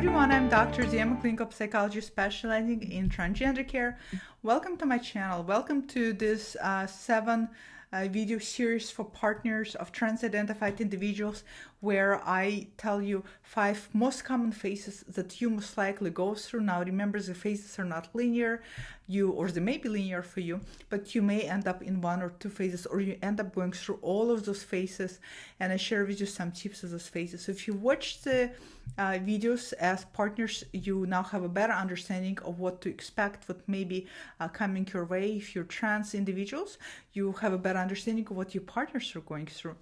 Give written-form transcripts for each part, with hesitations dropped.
everyone, I'm Dr. Z. I'm a clinical psychologist specializing in transgender care. Welcome to my channel. Welcome to this 7 video series for partners of trans-identified individuals, where I tell you 5 most common phases that you most likely go through. Now remember, the phases are not linear, or they may be linear for you, but you may end up in 1 or 2 phases, or you end up going through all of those phases, and I share with you some tips of those phases. So if you watch the videos as partners, you now have a better understanding of what to expect, what may be coming your way. If you're trans individuals, you have a better understanding of what your partners are going through.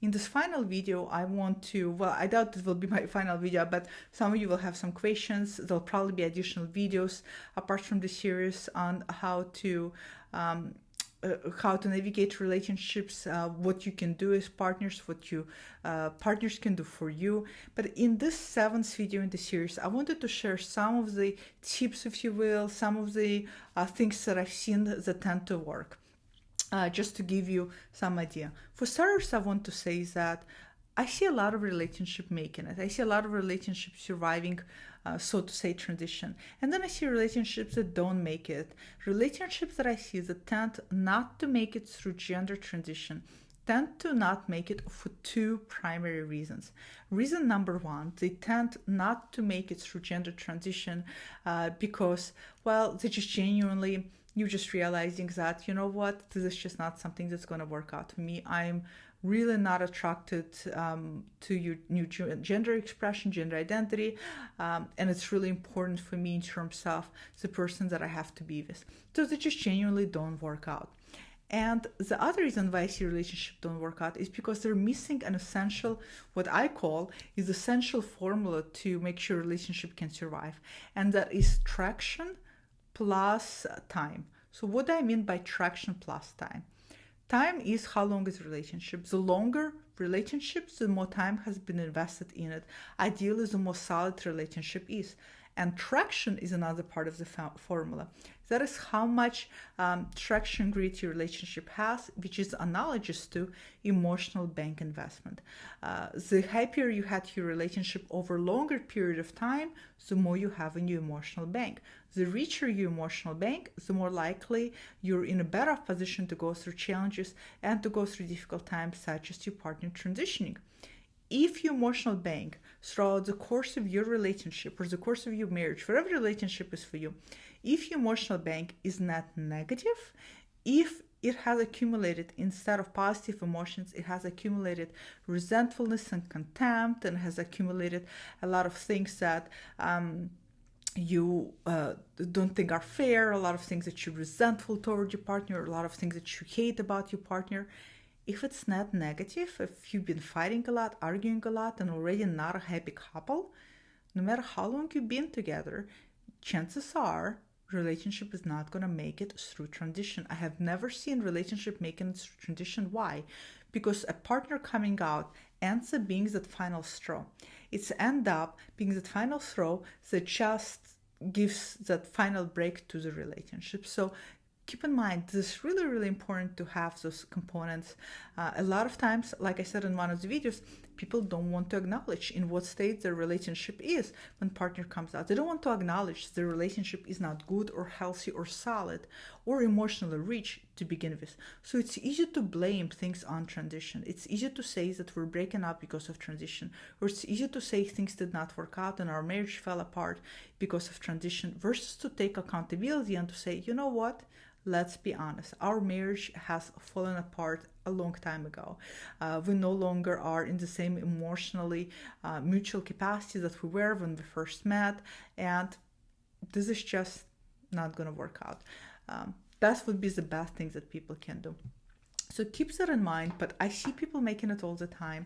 In this final video, I want to, well, I doubt it will be my final video, but some of you will have some questions. There'll probably be additional videos apart from the series on how to navigate relationships, what you can do as partners, what you partners can do for you. But in this 7th video in the series, I wanted to share some of the tips, if you will, some of the things that I've seen that tend to work. Just to give you some idea. For starters, I want to say that I see a lot of relationship making it. I see a lot of relationships surviving, so to say, transition. And then I see relationships that don't make it. Relationships that I see that tend not to make it through gender transition tend to not make it for 2 primary reasons. Reason number 1, they tend not to make it through gender transition because, well, they just genuinely, you're just realizing that, you know what, this is just not something that's going to work out for me. I'm really not attracted to your new gender expression, gender identity, and it's really important for me in terms of the person that I have to be with. So they just genuinely don't work out. And the other reason why I see relationships don't work out is because they're missing an essential, what I call is essential formula to make sure a relationship can survive. And that is traction plus time. So what do I mean by traction plus time? Time is how long is a relationship. The longer relationships, the more time has been invested in it. Ideally, the more solid relationship is. And traction is another part of the formula. That is how much traction grit your relationship has, which is analogous to emotional bank investment. The happier you had your relationship over a longer period of time, the more you have in your emotional bank. The richer your emotional bank, the more likely you're in a better position to go through challenges and to go through difficult times, such as your partner transitioning. If your emotional bank throughout the course of your relationship or the course of your marriage, whatever relationship is for you, if your emotional bank is not negative, if it has accumulated, instead of positive emotions, it has accumulated resentfulness and contempt, and has accumulated a lot of things that you don't think are fair, a lot of things that you're resentful toward your partner, a lot of things that you hate about your partner. If it's not negative, if you've been fighting a lot, arguing a lot, and already not a happy couple, no matter how long you've been together, chances are relationship is not going to make it through transition. I have never seen relationship making it through transition. Why? Because a partner coming out ends up being that final straw. It's end up being that final straw that just gives that final break to the relationship. So keep in mind, this is really, really important to have those components. A lot of times, like I said in one of the videos, people don't want to acknowledge in what state their relationship is when partner comes out. They don't want to acknowledge the relationship is not good or healthy or solid or emotionally rich to begin with. So it's easy to blame things on transition. It's easy to say that we're breaking up because of transition, or it's easy to say things did not work out and our marriage fell apart because of transition, versus to take accountability and to say, you know what? Let's be honest, our marriage has fallen apart a long time ago. We no longer are in the same emotionally mutual capacity that we were when we first met, and this is just not going to work out. That would be the best thing that people can do. So keep that in mind, but I see people making it all the time.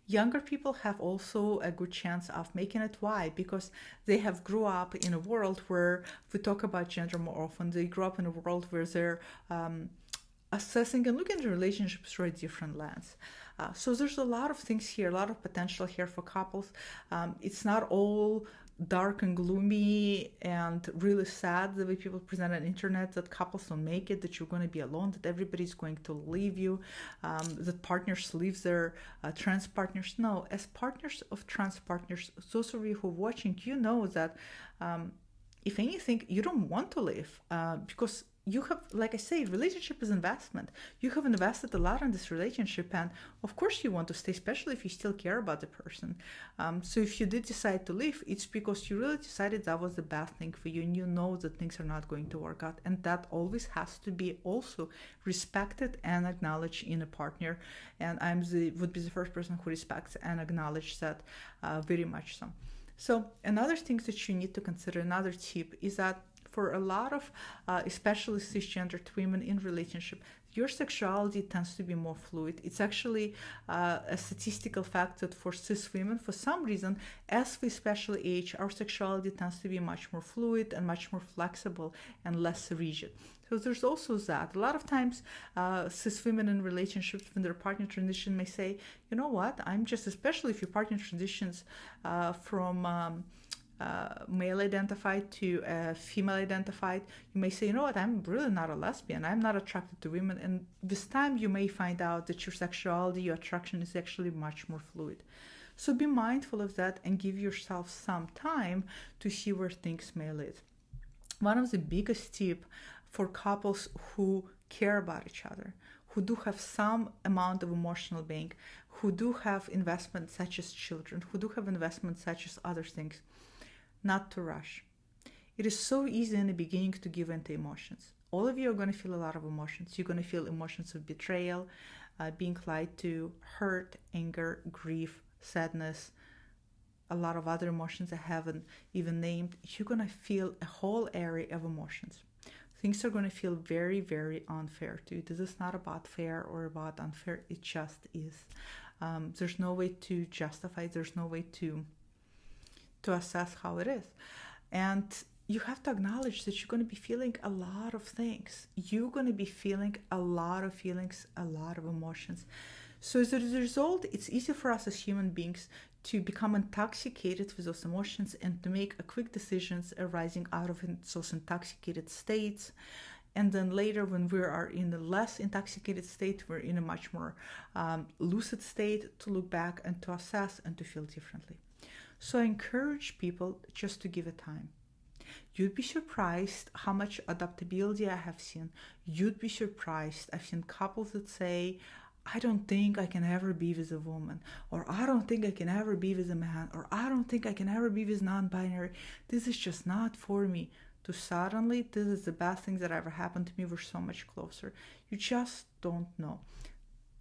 Younger people have also a good chance of making it. Why? Because they have grew up in a world where we talk about gender more often. They grew up in a world where they're assessing and looking at relationships through a different lens. So there's a lot of things here, a lot of potential here for couples. It's not all dark and gloomy and really sad, the way people present on the internet, that couples don't make it, that you're going to be alone, that everybody's going to leave you, that partners leave their trans partners. No, as partners of trans partners, those of you who are watching, you know that if anything, you don't want to leave because you have, like I say, relationship is investment. You have invested a lot in this relationship, and of course you want to stay, especially if you still care about the person. So if you did decide to leave, it's because you really decided that was the best thing for you, and you know that things are not going to work out, and that always has to be also respected and acknowledged in a partner. And would be the first person who respects and acknowledges that very much so. So another thing that you need to consider, another tip, is that for a lot of especially cisgendered women in relationship, your sexuality tends to be more fluid. It's actually a statistical fact that for cis women, for some reason, as we especially age, our sexuality tends to be much more fluid and much more flexible and less rigid. So there's also that. A lot of times, cis women in relationships, when their partner transition, may say, you know what, I'm just, especially if your partner transitions from male identified to female identified, you may say, you know what, I'm really not a lesbian, I'm not attracted to women. And this time you may find out that your sexuality, your attraction is actually much more fluid. So be mindful of that and give yourself some time to see where things may lead. One of the biggest tips for couples who care about each other, who do have some amount of emotional being, who do have investments such as children, who do have investments such as other things, not to rush. It is so easy in the beginning to give into emotions. All of you are going to feel a lot of emotions. You're going to feel emotions of betrayal, being lied to, hurt, anger, grief, sadness, a lot of other emotions I haven't even named. You're going to feel a whole area of emotions. Things are going to feel very, very unfair to you. This is not about fair or about unfair. It just is. There's no way to justify it. There's no way to assess how it is. And you have to acknowledge that you're going to be feeling a lot of things. You're going to be feeling a lot of feelings, a lot of emotions. So as a result, it's easy for us as human beings to become intoxicated with those emotions and to make quick decisions arising out of those intoxicated states. And then later, when we are in a less intoxicated state, we're in a much more lucid state to look back and to assess and to feel differently. So I encourage people just to give it time. You'd be surprised how much adaptability I have seen. You'd be surprised. I've seen couples that say, I don't think I can ever be with a woman, or I don't think I can ever be with a man, or I don't think I can ever be with non-binary. This is just not for me. To suddenly, this is the best thing that ever happened to me. We're so much closer. You just don't know.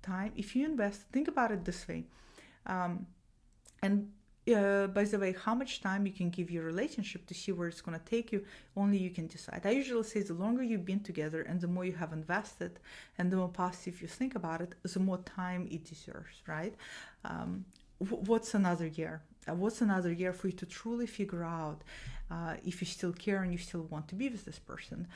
Time, if you invest, think about it this way. By the way, how much time you can give your relationship to see where it's going to take you, only you can decide. I usually say the longer you've been together and the more you have invested and the more positive you think about it, the more time it deserves, right? What's another year? What's another year for you to truly figure out if you still care and you still want to be with this person?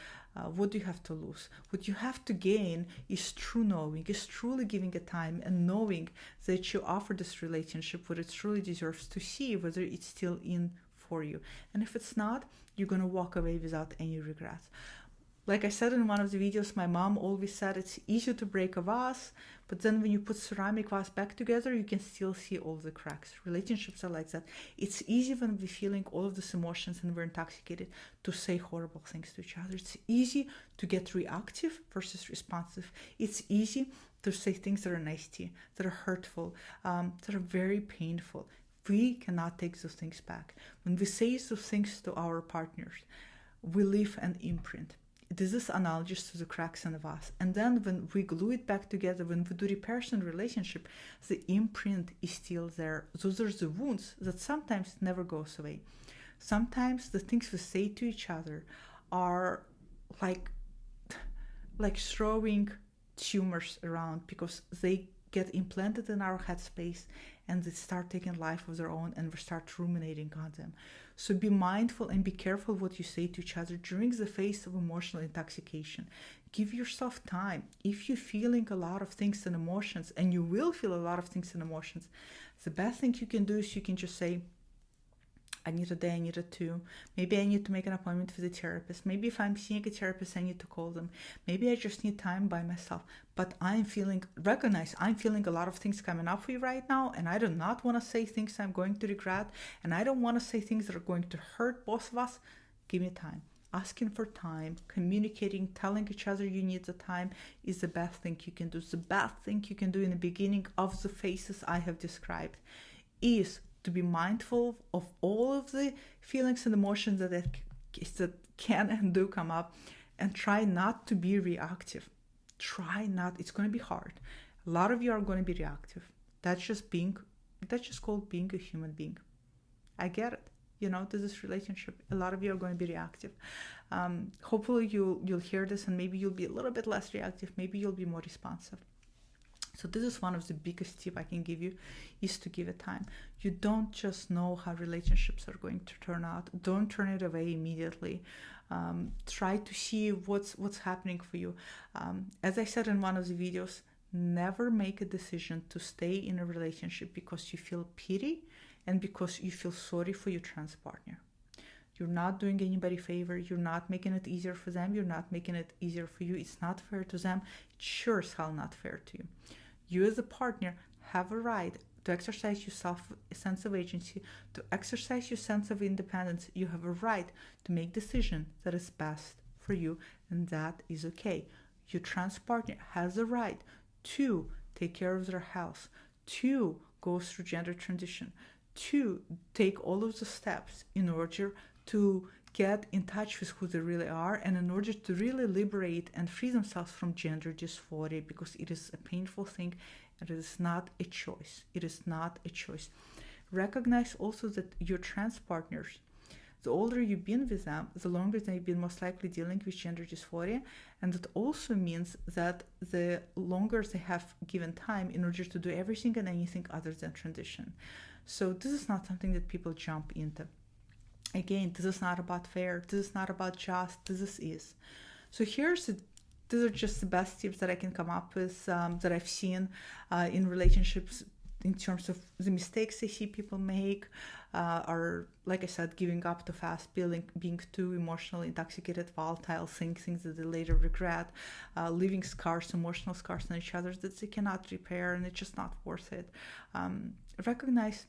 What do you have to lose? What you have to gain is true knowing, is truly giving it time and knowing that you offer this relationship what it truly deserves, to see whether it's still in for you. And if it's not, you're going to walk away without any regrets. Like I said in one of the videos, my mom always said it's easy to break a vase, but then when you put ceramic vase back together, you can still see all the cracks. Relationships are like that. It's easy when we're feeling all of these emotions and we're intoxicated to say horrible things to each other. It's easy to get reactive versus responsive. It's easy to say things that are nasty, that are hurtful, that are very painful. We cannot take those things back. When we say those things to our partners, we leave an imprint. This is analogous to the cracks in the vase. And then when we glue it back together, when we do repairs in relationship, the imprint is still there. Those are the wounds that sometimes never goes away. Sometimes the things we say to each other are like throwing tumors around, because they get implanted in our headspace and they start taking life of their own, and we start ruminating on them. So be mindful and be careful what you say to each other during the phase of emotional intoxication. Give yourself time. If you're feeling a lot of things and emotions, and you will feel a lot of things and emotions, the best thing you can do is you can just say, I need a day, I need a two. Maybe I need to make an appointment with a therapist. Maybe if I'm seeing a therapist, I need to call them. Maybe I just need time by myself. But recognize I'm feeling a lot of things coming up for you right now, and I do not want to say things I'm going to regret, and I don't want to say things that are going to hurt both of us. Give me time. Asking for time, communicating, telling each other you need the time is the best thing you can do. It's the best thing you can do in the beginning of the phases I have described, is to be mindful of all of the feelings and emotions that can and do come up, and try not to be reactive. It's going to be hard. A lot of you are going to be reactive. That's just called being a human being. I get it. To this relationship, a lot of you are going to be reactive. Hopefully you'll hear this, and maybe you'll be a little bit less reactive. Maybe you'll be more responsive. So this is one of the biggest tips I can give you, is to give it time. You don't just know how relationships are going to turn out. Don't turn it away immediately. Try to see what's happening for you. As I said in one of the videos, never make a decision to stay in a relationship because you feel pity and because you feel sorry for your trans partner. You're not doing anybody a favor. You're not making it easier for them. You're not making it easier for you. It's not fair to them. It's sure as hell not fair to you. You as a partner have a right to exercise your sense of agency, to exercise your sense of independence. You have a right to make decisions that is best for you, and that is okay. Your trans partner has a right to take care of their health, to go through gender transition, to take all of the steps in order to get in touch with who they really are, and in order to really liberate and free themselves from gender dysphoria, because it is a painful thing and it is not a choice. It is not a choice. Recognize also that your trans partners, the older you've been with them, the longer they've been most likely dealing with gender dysphoria, and that also means that the longer they have given time in order to do everything and anything other than transition. So this is not something that people jump into. Again, this is not about fair. This is not about just. This is. So these are just the best tips that I can come up with, that I've seen in relationships, in terms of the mistakes I see people make, are, like I said, giving up too fast, being too emotionally intoxicated, volatile, things that they later regret, leaving emotional scars on each other that they cannot repair, and it's just not worth it. Recognize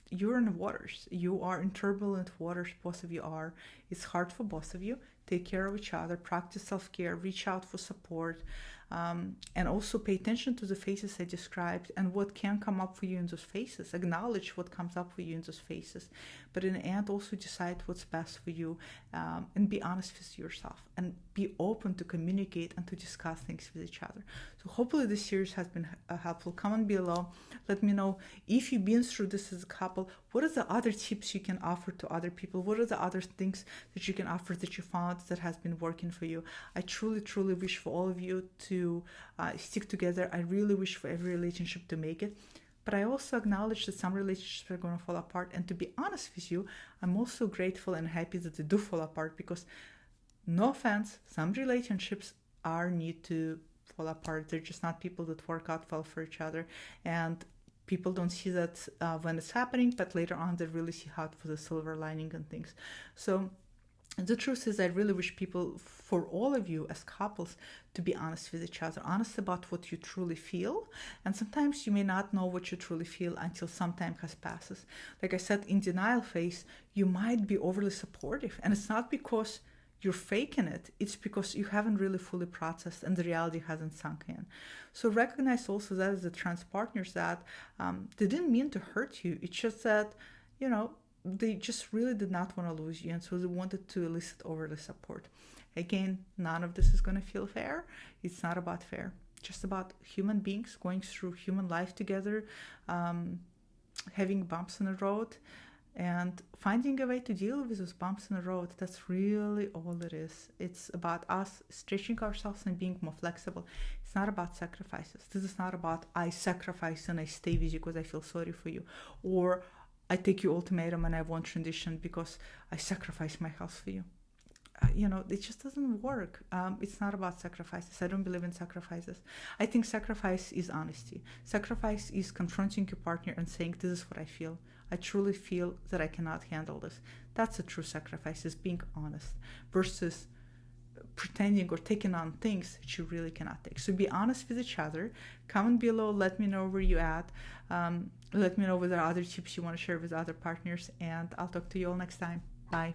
you're in waters. You are in turbulent waters. Both of you are. It's hard for both of you. Take care of each other. Practice self-care. Reach out for support. And also pay attention to the phases I described and what can come up for you in those phases. Acknowledge what comes up for you in those phases. But in the end, also decide what's best for you, and be honest with yourself and be open to communicate and to discuss things with each other. So hopefully this series has been helpful. Comment below. Let me know if you've been through this as a couple. What are the other tips you can offer to other people? What are the other things that you can offer that you found that has been working for you? I truly, truly wish for all of you to stick together. I really wish for every relationship to make it. But I also acknowledge that some relationships are going to fall apart. And to be honest with you, I'm also grateful and happy that they do fall apart, because, no offense, some relationships need to fall apart. They're just not people that work out well for each other. And people don't see that when it's happening, but later on they really see how for the silver lining and things. So the truth is, I really wish people, for all of you as couples, to be honest with each other, honest about what you truly feel. And sometimes you may not know what you truly feel until some time has passes. Like I said, in denial phase, you might be overly supportive. And it's not because you're faking it. It's because you haven't really fully processed and the reality hasn't sunk in. So recognize also that as the trans partners, that they didn't mean to hurt you. It's just that, they just really did not want to lose you, and so they wanted to elicit overly support. Again, none of this is going to feel fair. It's not about fair. It's just about human beings going through human life together, having bumps in the road, and finding a way to deal with those bumps in the road. That's really all it is. It's about us stretching ourselves and being more flexible. It's not about sacrifices. This is not about I sacrifice and I stay with you because I feel sorry for you, or I take your ultimatum and I won't transition because I sacrifice my health for you. it just doesn't work. It's not about sacrifices. I don't believe in sacrifices. I think sacrifice is honesty. Sacrifice is confronting your partner and saying, this is what I feel. I truly feel that I cannot handle this. That's a true sacrifice, is being honest versus pretending or taking on things that you really cannot take. So be honest with each other. Comment below. Let me know where you're at. Let me know whether there are other tips you want to share with other partners. And I'll talk to you all next time. Bye.